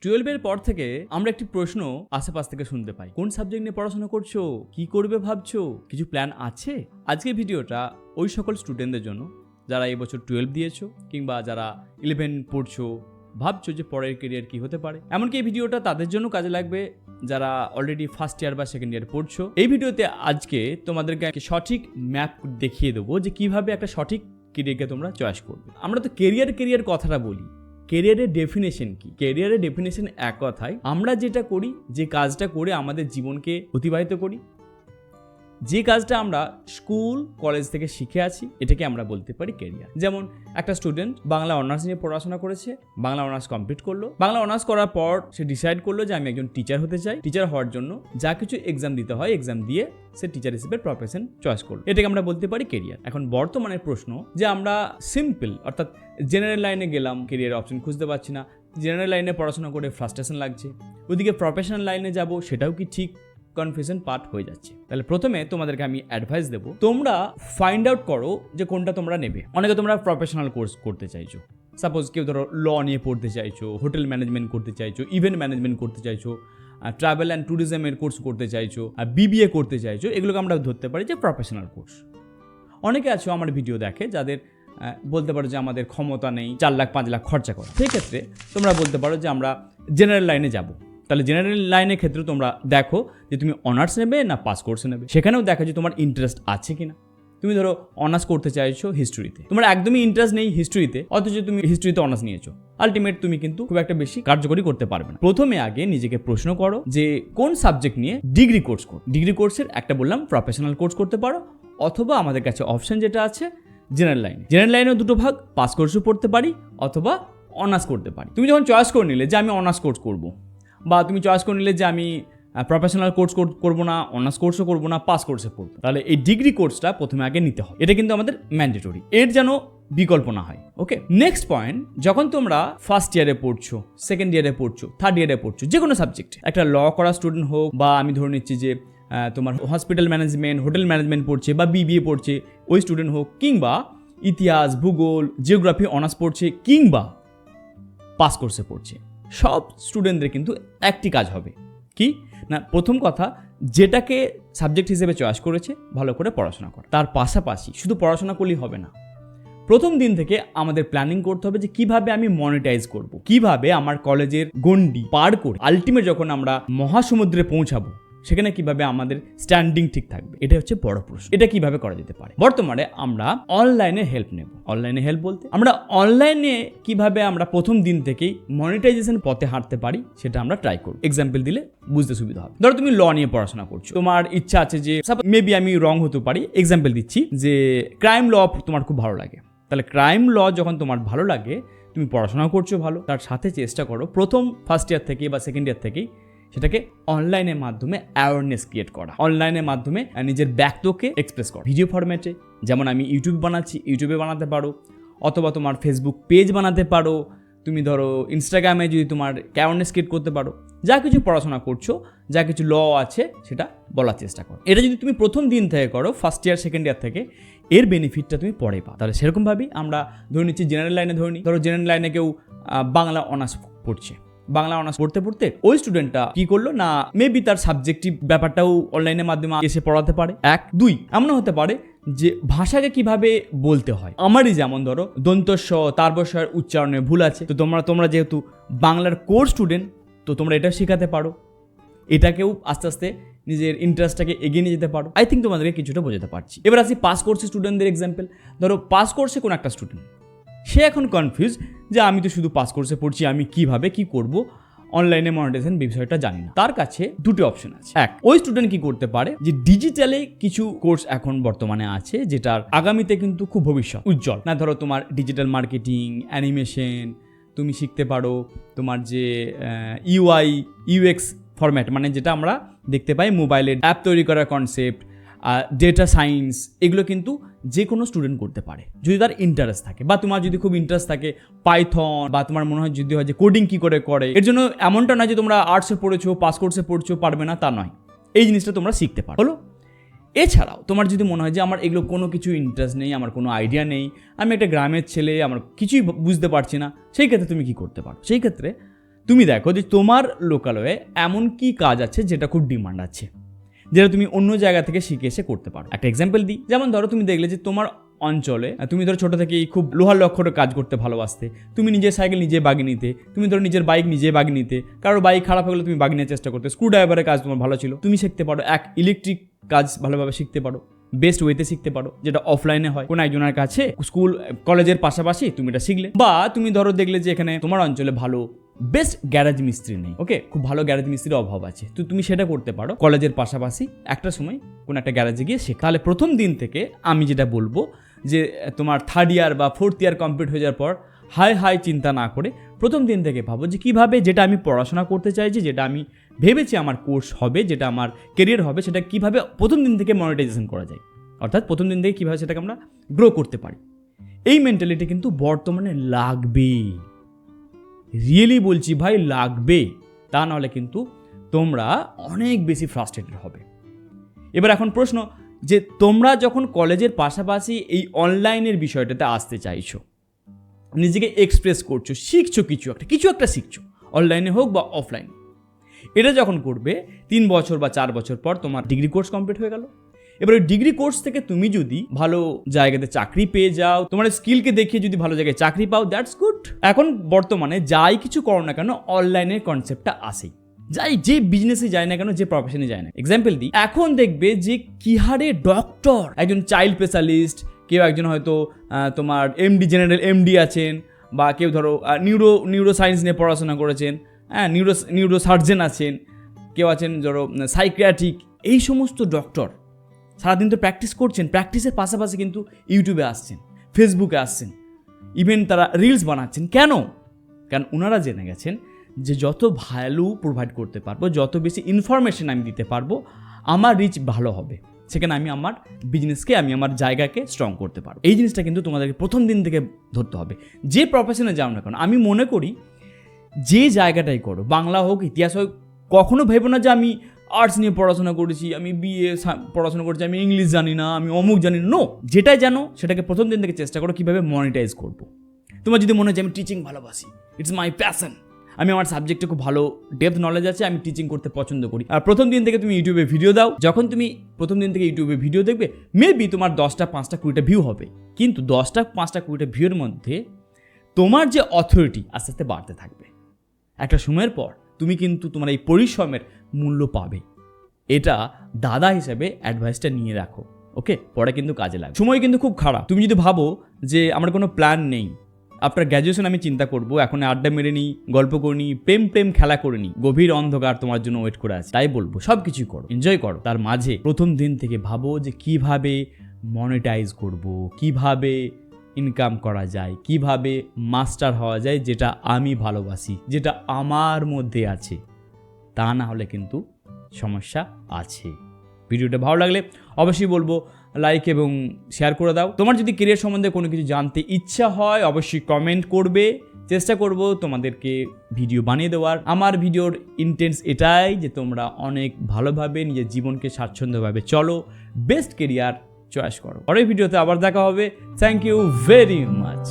12-এর পর থেকে আমরা একটি প্রশ্ন আশেপাশ থেকে শুনতে পাই, কোন সাবজেক্ট নিয়ে পড়াশোনা করছো, কি করবে ভাবছো, কিছু প্ল্যান আছে? আজকের ভিডিওটা ওই সকল স্টুডেন্টদের জন্য যারা এবছর 12 দিয়েছো কিংবা যারা 11 পড়ছো, ভাবছো যে পরের কেরিয়ার কি হতে পারে। এমনকি এই ভিডিওটা তাদের জন্য কাজে লাগবে যারা অলরেডি ফার্স্ট ইয়ার বা সেকেন্ড ইয়ার পড়ছো। এই ভিডিওতে আজকে তোমাদেরকে একটা সঠিক ম্যাপ দেখিয়ে দেবো যে কিভাবে একটা সঠিক কেরিয়ারকে তোমরা চয়েস করবে। আমরা তো কেরিয়ার কথাটা বলি, কেরিয়ারের ডেফিনেশন কি? কেরিয়ারের ডেফিনেশন এক কথায় আমরা যেটা করি, যে কাজটা করে আমাদের জীবনকে অতিবাহিত করি, যে কাজটা আমরা স্কুল কলেজ থেকে শিখে আছি, এটাকে আমরা বলতে পারি কেরিয়ার। যেমন একটা স্টুডেন্ট বাংলা অনার্স নিয়ে পড়াশোনা করেছে, বাংলা অনার্স কমপ্লিট করলো, বাংলা অনার্স করার পর সে ডিসাইড করলো যে আমি একজন টিচার হতে চাই। টিচার হওয়ার জন্য যা কিছু এক্সাম দিতে হয়, এক্সাম দিয়ে সে টিচার হিসেবে প্রফেশন চয়েস করলো, এটাকে আমরা বলতে পারি কেরিয়ার। এখন বর্তমানের প্রশ্ন যে আমরা সিম্পল অর্থাৎ জেনারেল লাইনে গেলাম, কেরিয়ার অপশন খুঁজতে পারছি না, জেনারেল লাইনে পড়াশোনা করে ফ্রাস্ট্রেশন লাগছে, ওইদিকে প্রফেশনাল লাইনে যাব, সেটাও কি ঠিক? কনফিউশন পার্ট হয়ে যাচ্ছে। তাহলে প্রথমে তোমাদেরকে আমি অ্যাডভাইস দেবো, তোমরা ফাইন্ড আউট করো যে কোনটা তোমরা নেবে। অনেকে তোমরা প্রফেশনাল কোর্স করতে চাইছো, সাপোজ কেউ ধরো ল নিয়ে পড়তে চাইছো, হোটেল ম্যানেজমেন্ট করতে চাইছো, ইভেন্ট ম্যানেজমেন্ট করতে চাইছো, ট্রাভেল অ্যান্ড ট্যুরিজমের কোর্স করতে চাইছো, বিবিএ করতে চাইছো, এগুলোকে আমরা ধরতে পারি যে প্রফেশনাল কোর্স। অনেকে আছো আমার ভিডিও দেখে যাদের বলতে পারো যে আমাদের ক্ষমতা নেই 4 লাখ 5 লাখ খরচা করা, সেই ক্ষেত্রে তোমরা বলতে পারো যে আমরা জেনারেল লাইনে যাব। তাহলে জেনারেল লাইনের ক্ষেত্রে তোমরা দেখো যে তুমি অনার্স নেবে না পাস কোর্সে নেবে, সেখানেও দেখো যে তোমার ইন্টারেস্ট আছে কিনা। তুমি ধরো অনার্স করতে চাইছো হিস্ট্রিতে, তোমার একদমই ইন্টারেস্ট নেই হিস্ট্রিতে, অথচ তুমি হিস্ট্রিতে অনার্স নিয়েছো, আলটিমেট তুমি কিন্তু খুব একটা বেশি কার্যকরী করতে পারবে না। প্রথমে আগে নিজেকে প্রশ্ন করো যে কোন সাবজেক্ট নিয়ে ডিগ্রি কোর্স করো। ডিগ্রি কোর্সের একটা বললাম প্রফেশনাল কোর্স করতে পারো, অথবা আমাদের কাছে অপশন যেটা আছে জেনারেল লাইনে। জেনারেল লাইনেও দুটো ভাগ, পাস কোর্সও পড়তে পারি অথবা অনার্স করতে পারি। তুমি যখন চয়েস করে নিলে যে আমি অনার্স কোর্স করবো, বা তুমি চয়েস করে নিলে যে আমি প্রফেশনাল কোর্স করবো না, অনার্স কোর্সও করবো না, পাস কোর্সে পড়বো, তাহলে এই ডিগ্রি কোর্সটা প্রথমে আগে নিতে হবে। এটা কিন্তু আমাদের ম্যান্ডেটরি, এর যেন বিকল্প না হয়। ওকে, নেক্সট পয়েন্ট, যখন তোমরা ফার্স্ট ইয়ারে পড়ছো, সেকেন্ড ইয়ারে পড়ছো, থার্ড ইয়ারে পড়ছো, যে কোনো সাবজেক্ট, একটা ল করা স্টুডেন্ট হোক, বা আমি ধরে নিচ্ছি যে তোমার হসপিটাল ম্যানেজমেন্ট, হোটেল ম্যানেজমেন্ট পড়ছে বা বিবিএ পড়ছে ওই স্টুডেন্ট হোক, কিংবা ইতিহাস, ভূগোল, জিওগ্রাফি অনার্স পড়ছে, কিংবা পাস কোর্সে পড়ছে, সব স্টুডেন্টদের কিন্তু একটি কাজ হবে কি না, প্রথম কথা যেটাকে সাবজেক্ট হিসেবে চয়েস করেছে ভালো করে পড়াশোনা করা। তার পাশাপাশি শুধু পড়াশোনা করলেই হবে না, প্রথম দিন থেকে আমাদের প্ল্যানিং করতে হবে যে কিভাবে আমি মনিটাইজ করব, কিভাবে আমার কলেজের গণ্ডি পার করে আলটিমেট যখন আমরা মহাসমুদ্রে পৌঁছাবো সেখানে কিভাবে আমাদের স্ট্যান্ডিং ঠিক থাকবে। এটা হচ্ছে বড় প্রশ্ন। এটা কিভাবে করা যেতে পারে? বর্তমানে আমরা অনলাইনে হেল্প নেব। অনলাইনে হেল্প বলতে আমরা অনলাইনে কিভাবে আমরা প্রথম দিন থেকেই মনিটাইজেশন পথে হাঁটতে পারি সেটা আমরা ট্রাই করব। এক্সাম্পল দিলে বুঝতে সুবিধা হবে। ধরো তুমি ল নিয়ে পড়াশোনা করছো, তোমার ইচ্ছা আছে যে মেবি আমি রং হতে পারি, এক্সাম্পল দিচ্ছি যে ক্রাইম ল তোমার খুব ভালো লাগে। তাহলে ক্রাইম ল যখন তোমার ভালো লাগে, তুমি পড়াশোনা করছো ভালো, তার সাথে চেষ্টা করো প্রথম ফার্স্ট ইয়ার থেকে বা সেকেন্ড ইয়ার থেকেই সেটাকে অনলাইনের মাধ্যমে অ্যাওয়ারনেস ক্রিয়েট করা, অনলাইনের মাধ্যমে নিজের ব্যক্তিত্বকে এক্সপ্রেস করা ভিডিও ফরম্যাটে। যেমন আমি ইউটিউব বানাচ্ছি, ইউটিউবে বানাতে পারো, অথবা তোমার ফেসবুক পেজ বানাতে পারো, তুমি ধরো ইনস্টাগ্রামে যদি তোমার অ্যাওয়ারনেস ক্রিয়েট করতে পারো, যা কিছু পড়াশোনা করছো, যা কিছু ল আছে সেটা বলার চেষ্টা করো। এটা যদি তুমি প্রথম দিন থেকে করো, ফার্স্ট ইয়ার সেকেন্ড ইয়ার থেকে, এর বেনিফিটটা তুমি পরে পাও। তাহলে সেরকমভাবেই আমরা ধরে নিচ্ছি জেনারেল লাইনে, ধরো জেনারেল লাইনে কেউ বাংলা অনার্স পড়ছে, বাংলা অনার্স পড়তে পড়তে ওই স্টুডেন্টটা কি করলো না, মেবি তার সাবজেক্টিভ ব্যাপারটাও অনলাইনের মাধ্যমে এসে পড়াতে পারে। 1, 2 এমন হতে পারে যে ভাষাকে কিভাবে বলতে হয়। আমারই যেমন ধরো দন্তস্ব তারবস্বর উচ্চারণে ভুল আছে, তো তোমরা যেহেতু বাংলার কোর স্টুডেন্ট, তো তোমরা এটা শেখাতে পারো, এটাকেও আস্তে আস্তে নিজের ইন্টারেস্টটাকে এগিয়ে নিয়ে যেতে পারো। আই থিঙ্ক তোমাদেরকে কিছুটা বোঝাতে পারছি। এবার আসি পাস কোর্সে স্টুডেন্টদের এক্সাম্পল। ধরো পাস কোর্সে কোনো একটা স্টুডেন্ট, সে এখন কনফিউজ যে আমি তো শুধু পাস কোর্সে পড়ছি, আমি কিভাবে কি করব, অনলাইনে মনিটাইজেশন বিষয়টা জানি না। তার কাছে দুটো অপশন আছে। এক, ওই স্টুডেন্ট কি করতে পারে যে ডিজিটালে কিছু কোর্স এখন বর্তমানে আছে যেটার আগামীতে কিন্তু খুব ভবিষ্যৎ উজ্জ্বল। না ধরো তোমার ডিজিটাল মার্কেটিং, অ্যানিমেশন তুমি শিখতে পারো, তোমার যে UI UX ফরম্যাট, মানে যেটা আমরা দেখতে পাই মোবাইলে অ্যাপ তৈরি করার কনসেপ্ট, ডেটা সায়েন্স, এগুলো কিন্তু যে কোনো স্টুডেন্ট করতে পারে যদি তার ইন্টারেস্ট থাকে, বা তোমার যদি খুব ইন্টারেস্ট থাকে পাইথন, বা তোমার মনে হয় যদি হয় যে কোডিং কী করে করে। এর জন্য এমনটা নয় যে তোমরা আর্টসে পড়েছো, পাস কোর্সে পড়ছো, পারবে না, তা নয়। এই জিনিসটা তোমরা শিখতে পারো। হলো, এছাড়াও তোমার যদি মনে হয় যে আমার এগুলো কোনো কিছু ইন্টারেস্ট নেই, আমার কোনো আইডিয়া নেই, আমি একটা গ্রামের ছেলে, আমার কিছুই বুঝতে পারছি না, সেই ক্ষেত্রে তুমি কি করতে পারো? সেই ক্ষেত্রে তুমি দেখো যে তোমার লোকালয়ে এমন কি কাজ আছে যেটা খুব ডিমান্ড আছে, যেটা তুমি অন্য জায়গা থেকে শিখে এসে করতে পারো। একটা এক্সাম্পল দিই, যেমন ধরো তুমি দেখলে যে তোমার অঞ্চলে তুমি ধরো ছোটো থেকেই খুব লোহার লক্ষ্যরে কাজ করতে ভালোবাসতে, তুমি নিজের সাইকেল নিজে বাগিয়ে নিতে, তুমি ধরো নিজের বাইক নিজে বাগিয়ে নিতে, কারোর বাইক খারাপ হয়ে গেলে তুমি বাগিয়ে নেওয়ার চেষ্টা করতে, স্ক্রু ড্রাইভারের কাজ তোমার ভালো ছিল, তুমি শিখতে পারো। ইলেকট্রিক কাজ ভালোভাবে শিখতে পারো, বেস্ট ওয়েতে শিখতে পারো, যেটা অফলাইনে হয় কোনো একজনের কাছে স্কুল কলেজের পাশাপাশি তুমি এটা শিখলে। বা তুমি ধরো দেখলে যে এখানে তোমার অঞ্চলে ভালো বেস্ট গ্যারেজ মিস্ত্রি নেই, ওকে, খুব ভালো গ্যারেজ মিস্ত্রির অভাব আছে, তো তুমি সেটা করতে পারো কলেজের পাশাপাশি একটা সময় কোনো একটা গ্যারেজে গিয়ে শেখা। তাহলে প্রথম দিন থেকে আমি যেটা বলবো যে তোমার 3rd ইয়ার বা 4th ইয়ার কমপ্লিট হয়ে যাওয়ার পর হাই চিন্তা না করে প্রথম দিন থেকে ভাবো যে কীভাবে যেটা আমি পড়াশোনা করতে চাইছি, যেটা আমি ভেবেছি আমার কোর্স হবে, যেটা আমার কেরিয়ার হবে, সেটা কীভাবে প্রথম দিন থেকে মনিটাইজেশন করা যায়, অর্থাৎ প্রথম দিন থেকে কীভাবে সেটাকে আমরা গ্রো করতে পারি। এই মেন্টালিটি কিন্তু বর্তমানে লাগবে, রিয়েলি বলছি ভাই, লাগবে। তা নাহলে কিন্তু তোমরা অনেক বেশি ফ্রাস্ট্রেটেড হবে। এবার এখন প্রশ্ন যে তোমরা যখন কলেজের পাশাপাশি এই অনলাইনের বিষয়টাতে আসতে চাইছো, নিজেকে এক্সপ্রেস করছো, শিখছো কিছু একটা শিখছো, অনলাইনে হোক বা অফলাইনে, এটা যখন করবে 3 বছর বা 4 বছর পর তোমার ডিগ্রি কোর্স কমপ্লিট হয়ে গেল। এবার ওই ডিগ্রি কোর্স থেকে তুমি যদি ভালো জায়গাতে চাকরি পেয়ে যাও, তোমার স্কিলকে দেখিয়ে যদি ভালো জায়গায় চাকরি পাও, দ্যাটস গুড। এখন বর্তমানে যাই কিছু করো না কেন অনলাইনের কনসেপ্টটা আসেই, যে বিজনেসে যায় না কেন, যে প্রফেশনে যায় না। এক্সাম্পল দিই, এখন দেখবে যে কি হারে ডক্টর, একজন চাইল্ড স্পেশালিস্ট, কেউ একজন হয়তো তোমার এমডি, জেনারেল এমডি আছেন, বা কেউ ধরো নিউরো সায়েন্স নিয়ে পড়াশোনা করেছেন, নিউরো সার্জন আছেন, কেউ আছেন ধরো সাইকিয়াট্রিক, এই সমস্ত ডক্টর সারাদিন তো প্র্যাকটিস করছেন, প্র্যাকটিসের পাশাপাশি কিন্তু ইউটিউবে আসছেন, ফেসবুকে আসছেন, ইভেন তারা রিলস বানাচ্ছেন। কারণ ওনারা জেনে গেছেন যে যত ভ্যালু প্রোভাইড করতে পারবো, যত বেশি ইনফরমেশন আমি দিতে পারবো, আমার রিচ ভালো হবে, সেখানে আমি আমার বিজনেসকে, আমি আমার জায়গাকে স্ট্রং করতে পারবো। এই জিনিসটা কিন্তু তোমাদেরকে প্রথম দিন থেকে ধরতে হবে, যে প্রফেশনে যাও না কেন। আমি মনে করি যে জায়গাটাই করো, বাংলা হোক, ইতিহাস হোক, কখনো ভেবো না যে আমি আর্টস নিয়ে পড়াশোনা করেছি, আমি বিএ পড়াশোনা করেছি, আমি ইংলিশ জানি না, আমি অমুক জানি না। নো, যেটাই জানো সেটাকে প্রথম দিন থেকে চেষ্টা করো কীভাবে মনিটাইজ করবো। তোমার যদি মনে হয় যে আমি টিচিং ভালোবাসি, ইটস মাই প্যাশন, আমি আমার সাবজেক্টে খুব ভালো ডেপথ নলেজ আছে, আমি টিচিং করতে পছন্দ করি, আর প্রথম দিন থেকে তুমি ইউটিউবে ভিডিও দাও। যখন তুমি প্রথম দিন থেকে ইউটিউবে ভিডিও দেখবে, মেবি তোমার 10টা 5টা 20টা ভিউ হবে, কিন্তু 10টা 5টা 20টা ভিউর মধ্যে তোমার যে অথরিটি আস্তে আস্তে বাড়তে থাকবে। একটা সময়ের পর তুমি কিন্তু তোমার এই পরিশ্রমের মূল্য পাবে। এটা দাদা হিসেবে অ্যাডভাইসটা নিয়ে রাখো, ওকে, পরে কিন্তু কাজে লাগবে। সময় কিন্তু খুব খারাপ। তুমি যদি ভাবো যে আমার কোনো প্ল্যান নেই, আফটার গ্র্যাজুয়েশন আমি চিন্তা করবো, এখন আড্ডা মেরে নিই, গল্প করে নিই, প্রেম খেলা করে নিই, গভীর অন্ধকার তোমার জন্য ওয়েট করে আছে, তাই বলবো সব কিছুই করো, এনজয় করো। তার মাঝে প্রথম দিন থেকে ভাবো যে কিভাবে মনিটাইজ করব, কিভাবে ইনকাম করা যায়, কিভাবে মাস্টার হওয়া যায়, যেটা আমি ভালোবাসি, যেটা আমার মধ্যে আছে। তা না হলে কিন্তু সমস্যা আছে। ভিডিওটা ভালো লাগলে অবশ্যই বলবো লাইক এবং শেয়ার করে দাও। তোমার যদি কেরিয়ার সম্বন্ধে কোনো কিছু জানতে ইচ্ছা হয় অবশ্যই কমেন্ট করবে, চেষ্টা করব তোমাদেরকে ভিডিও বানিয়ে দেওয়ার। আমার ভিডিওর ইন্টেন্স এটাই যে তোমরা অনেক ভালোভাবে নিজের জীবনকে স্বাচ্ছন্দ্যভাবে চলো, বেস্ট কেরিয়ার চয়েস করো। পরের ভিডিওতে আবার দেখা হবে। Thank you very much.